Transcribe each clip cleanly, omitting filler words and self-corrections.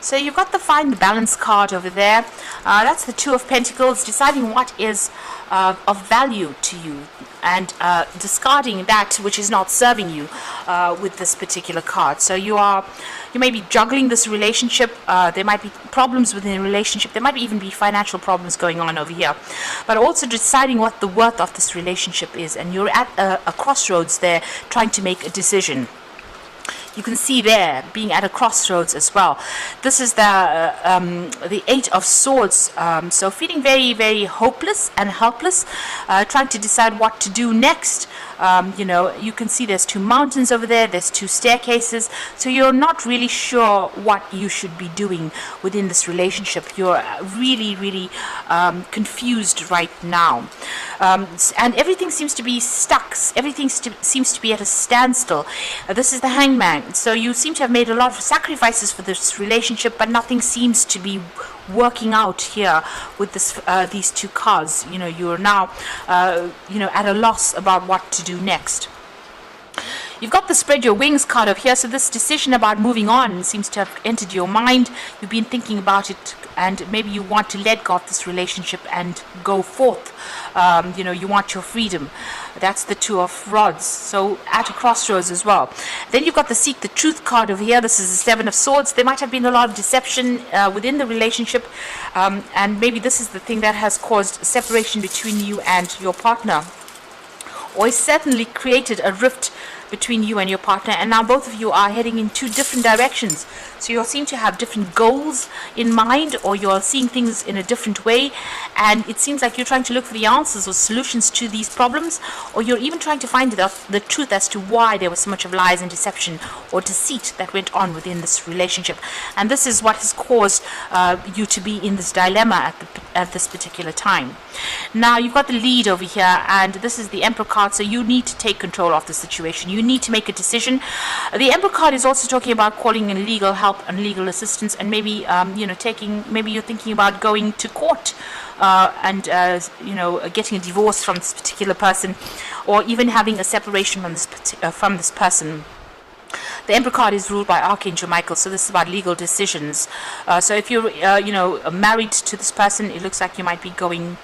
So you've got the Find the Balance card over there. That's the Two of Pentacles, deciding what is of value to you and discarding that which is not serving you with this particular card. So you may be juggling this relationship. There might be problems within a relationship. There might even be financial problems going on over here, but also deciding what the worth of this relationship is, and you're at a crossroads there, trying to make a decision. You can see there being at a crossroads as well. This is the Eight of Swords. So feeling very, very hopeless and helpless, trying to decide what to do next. You can see there's two mountains over there. There's two staircases. So you're not really sure what you should be doing within this relationship. You're really, really confused right now. And everything seems to be stuck. Everything seems to be at a standstill. This is the Hangman. So you seem to have made a lot of sacrifices for this relationship, but nothing seems to be working out here with these two cards. You're now at a loss about what to do next. You've got the Spread Your Wings card over here. So this decision about moving on seems to have entered your mind. You've been thinking about it, and maybe you want to let go of this relationship and go forth. You want your freedom. That's the Two of Rods. So at a crossroads as well. Then you've got the Seek the Truth card over here. This is the Seven of Swords. There might have been a lot of deception within the relationship, and maybe this is the thing that has caused separation between you and your partner, or it's certainly created a rift between you and your partner, and now both of you are heading in two different directions. So you seem to have different goals in mind, or you're seeing things in a different way, and it seems like you're trying to look for the answers or solutions to these problems, or you're even trying to find the truth as to why there was so much of lies and deception or deceit that went on within this relationship. And this is what has caused you to be in this dilemma at this particular time. Now you've got the Lead over here, and this is the Emperor card. So you need to take control of the situation. You need to make a decision. The Emperor card is also talking about calling in legal help and legal assistance, and maybe maybe you're thinking about going to court and getting a divorce from this particular person, or even having a separation from this person. The Emperor card is ruled by Archangel Michael, so this is about legal decisions. So if you're married to this person, it looks like you might be going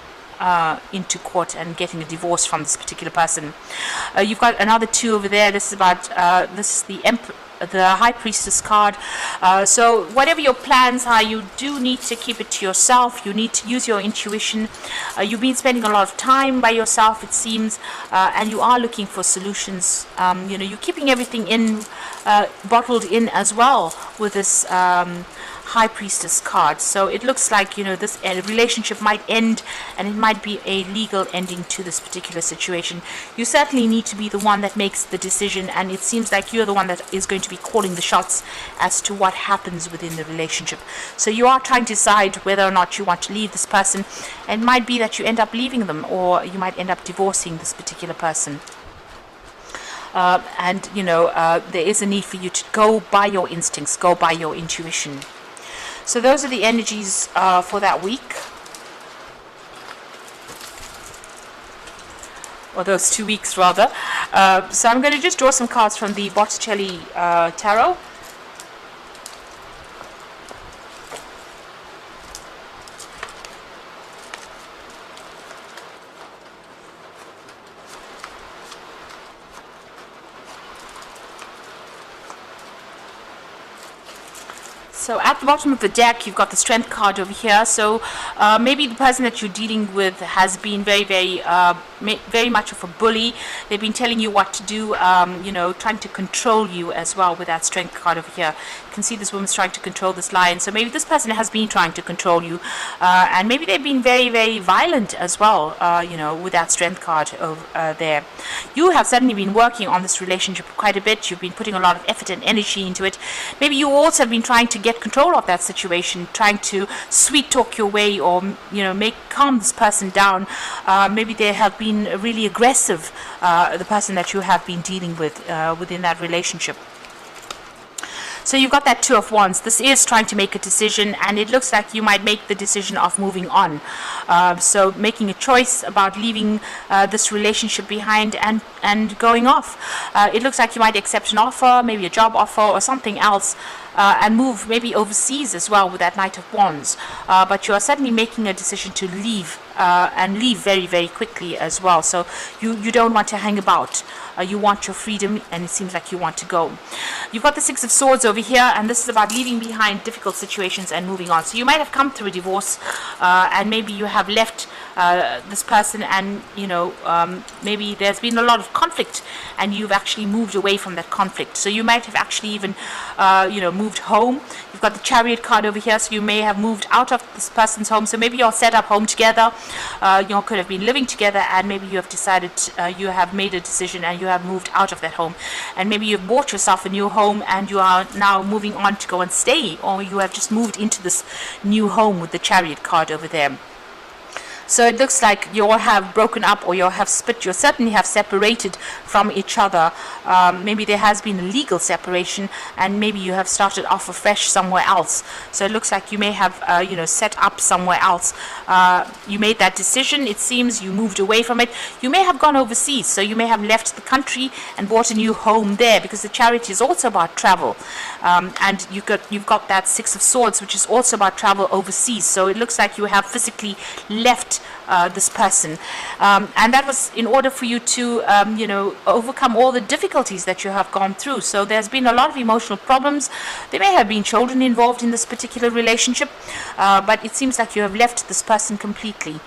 into court and getting a divorce from this particular person. You've got another two over there. This is about this is the High Priestess card. So whatever your plans are, you do need to keep it to yourself. You need to use your intuition. You've been spending a lot of time by yourself, it seems, and you are looking for solutions. You're keeping everything bottled in as well with this High Priestess card. So it looks like this relationship might end, and it might be a legal ending to this particular situation. You certainly need to be the one that makes the decision, and it seems like you're the one that is going to be calling the shots as to what happens within the relationship. So you are trying to decide whether or not you want to leave this person, and it might be that you end up leaving them, or you might end up divorcing this particular person. There is a need for you to go by your instincts, go by your intuition. So those are the energies for that week, or those 2 weeks rather. So I'm going to just draw some cards from the Botticelli Tarot. So at the bottom of the deck, you've got the Strength card over here. So maybe the person that you're dealing with has been very, very much of a bully. They've been telling you what to do, trying to control you as well with that Strength card over here. You can see this woman's trying to control this lion. So maybe this person has been trying to control you, and maybe they've been very, very violent as well, with that Strength card over there. You have certainly been working on this relationship quite a bit. You've been putting a lot of effort and energy into it. Maybe you also have been trying to get control of that situation, trying to sweet talk your way, or calm this person down. Maybe they have been really aggressive, the person that you have been dealing with within that relationship. So you've got that Two of Wands. This is trying to make a decision, and it looks like you might make the decision of moving on. So making a choice about leaving this relationship behind and going off. It looks like you might accept an offer, maybe a job offer or something else, and move maybe overseas as well with that Knight of Wands. But you are certainly making a decision to leave, and leave very, very quickly as well. So you don't want to hang about. You want your freedom, and it seems like you want to go. You've got the Six of Swords over here, and this is about leaving behind difficult situations and moving on. So you might have come through a divorce, and maybe you have left this person, and maybe there's been a lot of conflict, and you've actually moved away from that conflict. So you might have actually even moved home. You've got the Chariot card over here, so you may have moved out of this person's home. So maybe you're set up home together, you could have been living together, and maybe you have decided, you have made a decision and you have moved out of that home, and maybe you've bought yourself a new home and you are now moving on to go and stay, or you have just moved into this new home with the Chariot card over there. So it looks like you all have broken up, or you all have split. You certainly have separated from each other. Maybe there has been a legal separation, and maybe you have started off afresh somewhere else. So it looks like you may have, set up somewhere else. You made that decision. It seems you moved away from it. You may have gone overseas. So you may have left the country and bought a new home there, because the Chariot is also about travel. And you've got that Six of Swords, which is also about travel overseas. So it looks like you have physically left this person, and that was in order for you to overcome all the difficulties that you have gone through. So there's been a lot of emotional problems. There may have been children involved in this particular relationship, but it seems like you have left this person completely,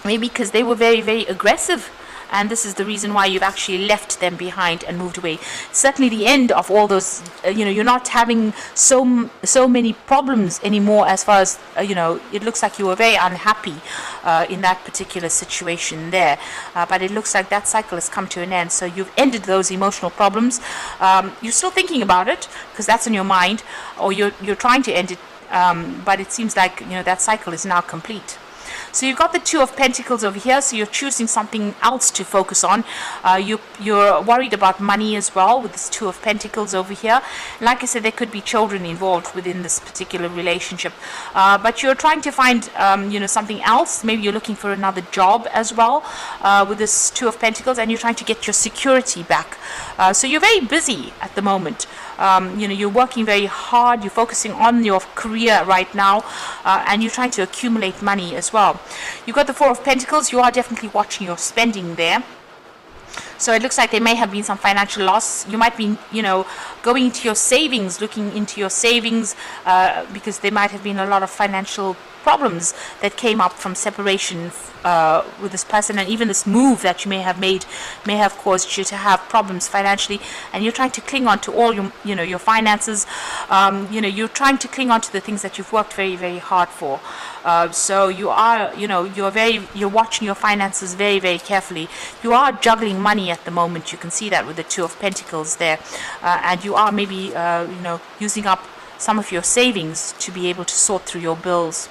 maybe because they were very, very aggressive, and this is the reason why you've actually left them behind and moved away. Certainly the end of all those, you're not having so many problems anymore, as far as, it looks like you were very unhappy in that particular situation there. But it looks like that cycle has come to an end. So you've ended those emotional problems. You're still thinking about it, because that's in your mind, or you're trying to end it, but it seems like, that cycle is now complete. So you've got the Two of Pentacles over here, so you're choosing something else to focus on. You're worried about money as well with this Two of Pentacles over here. Like I said, there could be children involved within this particular relationship. But you're trying to find, something else. Maybe you're looking for another job as well with this Two of Pentacles, and you're trying to get your security back. So you're very busy at the moment. You're working very hard. You're focusing on your career right now, and you're trying to accumulate money as well. You've got the Four of Pentacles. You are definitely watching your spending there. So it looks like there may have been some financial loss. You might be, going into your savings, looking into your savings, because there might have been a lot of financial problems that came up from separation with this person, and even this move that you may have made may have caused you to have problems financially, and you're trying to cling on to all your finances. You're trying to cling on to the things that you've worked very, very hard for. So you are, you're watching your finances very, very carefully. You are juggling money at the moment. You can see that with the Two of Pentacles there, and you are maybe using up some of your savings to be able to sort through your bills.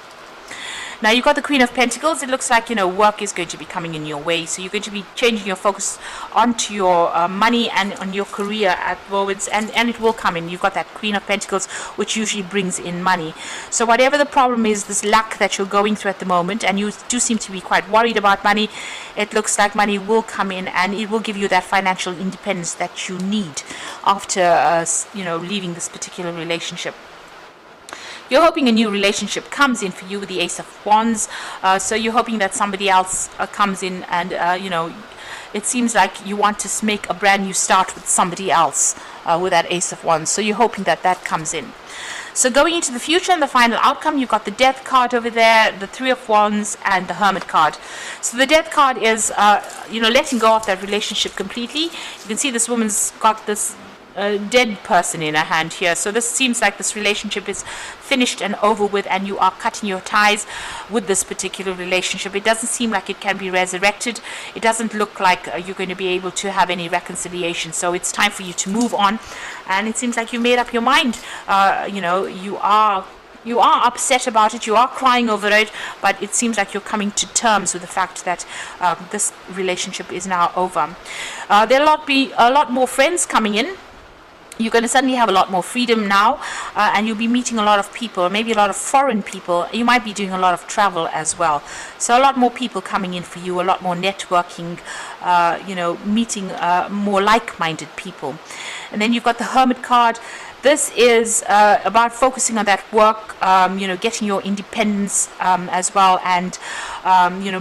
Now you've got the Queen of Pentacles. It looks like, work is going to be coming in your way. So you're going to be changing your focus onto your money and on your career at moments, and it will come in. You've got that Queen of Pentacles, which usually brings in money. So whatever the problem is, this lack that you're going through at the moment, and you do seem to be quite worried about money, it looks like money will come in, and it will give you that financial independence that you need after, leaving this particular relationship. You're hoping a new relationship comes in for you with the Ace of Wands. So you're hoping that somebody else comes in, and, it seems like you want to make a brand new start with somebody else with that Ace of Wands. So you're hoping that comes in. So going into the future and the final outcome, you've got the Death card over there, the Three of Wands, and the Hermit card. So the Death card is, letting go of that relationship completely. You can see this woman's got this dead person in her hand here. So this seems like this relationship is finished and over with, and you are cutting your ties with this particular relationship. It doesn't seem like it can be resurrected. It doesn't look like you're going to be able to have any reconciliation. So it's time for you to move on, and it seems like you made up your mind. You are upset about it, you are crying over it, but it seems like you're coming to terms with the fact that this relationship is now over. There'll be a lot more friends coming in. You're going to suddenly have a lot more freedom now, and you'll be meeting a lot of people, maybe a lot of foreign people. You might be doing a lot of travel as well. So a lot more people coming in for you, a lot more networking, meeting more like-minded people. And then you've got the Hermit card. This is about focusing on that work, getting your independence as well, and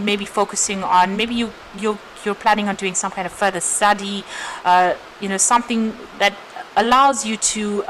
maybe focusing on, maybe you're planning on doing some kind of further study, something that allows you to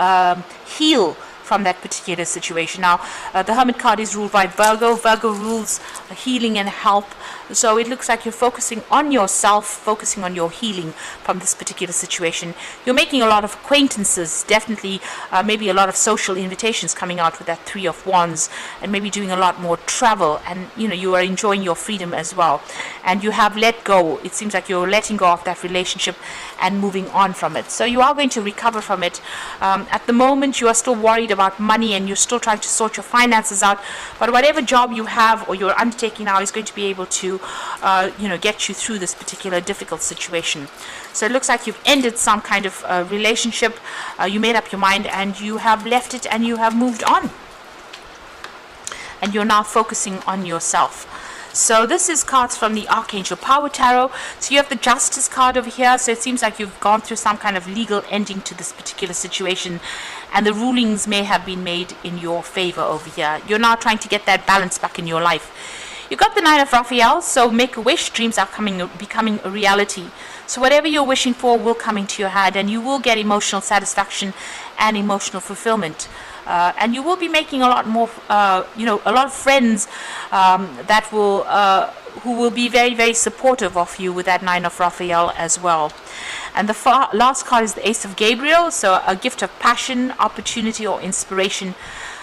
heal from that particular situation. Now, the Hermit card is ruled by Virgo. Virgo rules healing and help. So it looks like you're focusing on yourself, focusing on your healing from this particular situation. You're making a lot of acquaintances, definitely, maybe a lot of social invitations coming out with that Three of Wands, and maybe doing a lot more travel, and you are enjoying your freedom as well. And you have let go. It seems like you're letting go of that relationship and moving on from it. So you are going to recover from it. At the moment, you are still worried about money, and you're still trying to sort your finances out, but whatever job you have or you're undertaking now is going to be able to get you through this particular difficult situation. So it looks like you've ended some kind of relationship, you made up your mind, and you have left it, and you have moved on, and you're now focusing on yourself. So this is cards from the Archangel Power Tarot. So you have the Justice card over here. So it seems like you've gone through some kind of legal ending to this particular situation, and the rulings may have been made in your favor over here. You're now trying to get that balance back in your life. You got the Nine of Raphael, so make a wish. Dreams are becoming a reality. So whatever you're wishing for will come into your head, and you will get emotional satisfaction and emotional fulfillment. And you will be making a lot more, a lot of friends that will, who will be very, very supportive of you with that Nine of Raphael as well. And the last card is the Ace of Gabriel, so a gift of passion, opportunity, or inspiration,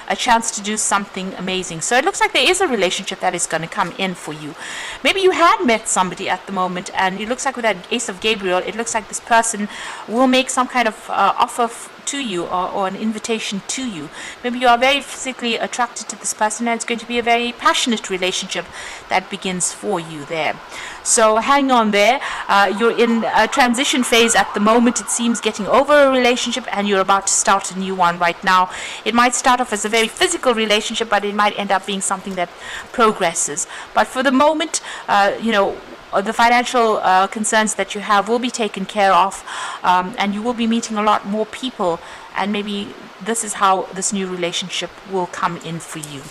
a chance to do something amazing. So it looks like there is a relationship that is going to come in for you. Maybe you had met somebody at the moment, and it looks like with that Ace of Gabriel, it looks like this person will make some kind of offer to you, or an invitation to you. Maybe you are very physically attracted to this person, and it's going to be a very passionate relationship that begins for you there. So hang on there. You're in a transition phase at the moment, it seems, getting over a relationship, and you're about to start a new one right now. It might start off as a very physical relationship, but it might end up being something that progresses. But for the moment, the financial concerns that you have will be taken care of, and you will be meeting a lot more people, and maybe this is how this new relationship will come in for you.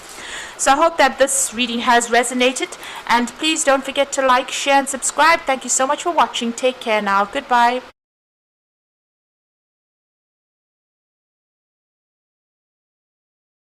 So I hope that this reading has resonated, and please don't forget to like, share, and subscribe. Thank you so much for watching. Take care now. Goodbye.